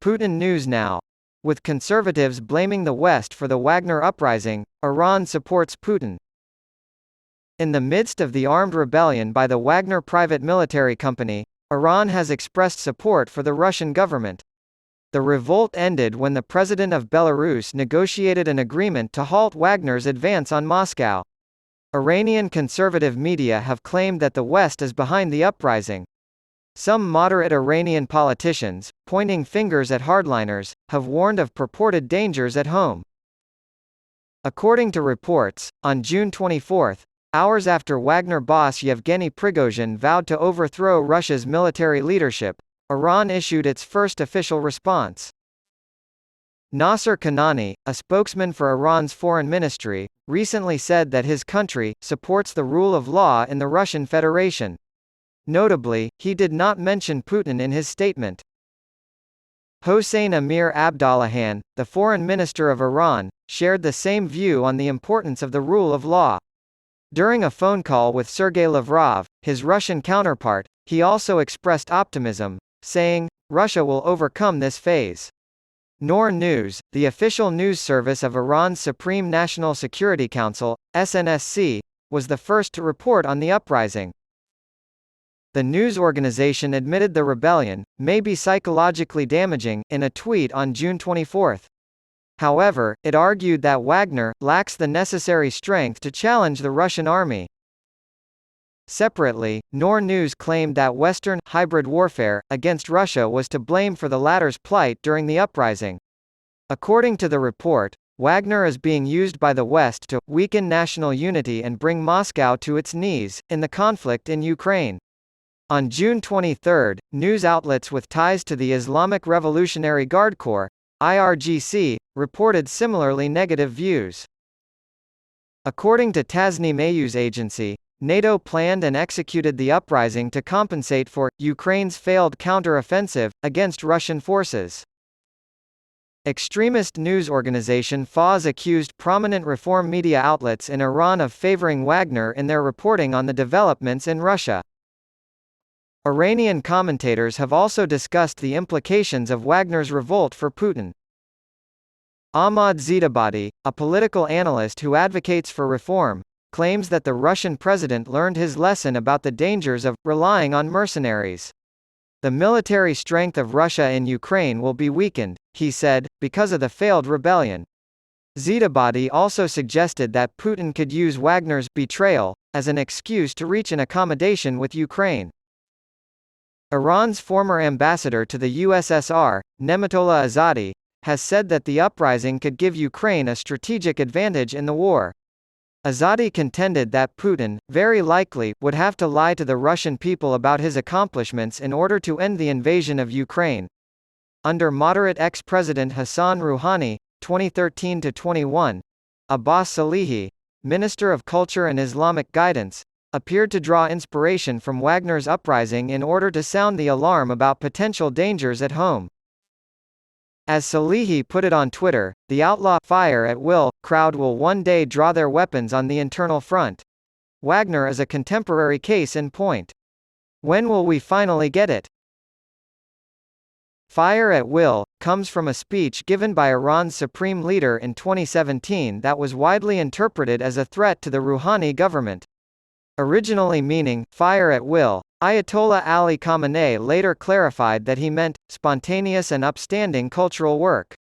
Putin News Now. With conservatives blaming the West for the Wagner uprising, Iran supports Putin. In the midst of the armed rebellion by the Wagner private military company, Iran has expressed support for the Russian government. The revolt ended when the president of Belarus negotiated an agreement to halt Wagner's advance on Moscow. Iranian conservative media have claimed that the West is behind the uprising. Some moderate Iranian politicians, pointing fingers at hardliners, have warned of purported dangers at home. According to reports, on June 24, hours after Wagner boss Yevgeny Prigozhin vowed to overthrow Russia's military leadership, Iran issued its first official response. Nasser Kanani, a spokesman for Iran's foreign ministry, recently said that his country supports the rule of law in the Russian Federation. Notably, he did not mention Putin in his statement. Hossein Amir Abdollahian, the foreign minister of Iran, shared the same view on the importance of the rule of law. During a phone call with Sergei Lavrov, his Russian counterpart, he also expressed optimism, saying, "Russia will overcome this phase." Noor News, the official news service of Iran's Supreme National Security Council, SNSC, was the first to report on the uprising. The news organization admitted the rebellion may be psychologically damaging in a tweet on June 24. However, it argued that Wagner lacks the necessary strength to challenge the Russian army. Separately, Noor News claimed that Western hybrid warfare against Russia was to blame for the latter's plight during the uprising. According to the report, Wagner is being used by the West to weaken national unity and bring Moscow to its knees in the conflict in Ukraine. On June 23, news outlets with ties to the Islamic Revolutionary Guard Corps, IRGC, reported similarly negative views. According to Tasnim News agency, NATO planned and executed the uprising to compensate for Ukraine's failed counter-offensive against Russian forces. Extremist news organization Faz accused prominent reform media outlets in Iran of favoring Wagner in their reporting on the developments in Russia. Iranian commentators have also discussed the implications of Wagner's revolt for Putin. Ahmad Zidabadi, a political analyst who advocates for reform, claims that the Russian president learned his lesson about the dangers of relying on mercenaries. The military strength of Russia in Ukraine will be weakened, he said, because of the failed rebellion. Zidabadi also suggested that Putin could use Wagner's betrayal as an excuse to reach an accommodation with Ukraine. Iran's former ambassador to the USSR, Nematollah Azadi, has said that the uprising could give Ukraine a strategic advantage in the war. Azadi contended that Putin, very likely, would have to lie to the Russian people about his accomplishments in order to end the invasion of Ukraine. Under moderate ex-president Hassan Rouhani, 2013–21, Abbas Salehi, Minister of Culture and Islamic Guidance, appeared to draw inspiration from Wagner's uprising in order to sound the alarm about potential dangers at home. As Salehi put it on Twitter, the outlaw fire at will crowd will one day draw their weapons on the internal front. Wagner is a contemporary case in point. When will we finally get it? Fire at will comes from a speech given by Iran's supreme leader in 2017 that was widely interpreted as a threat to the Rouhani government. Originally meaning fire at will, Ayatollah Ali Khamenei later clarified that he meant spontaneous and upstanding cultural work.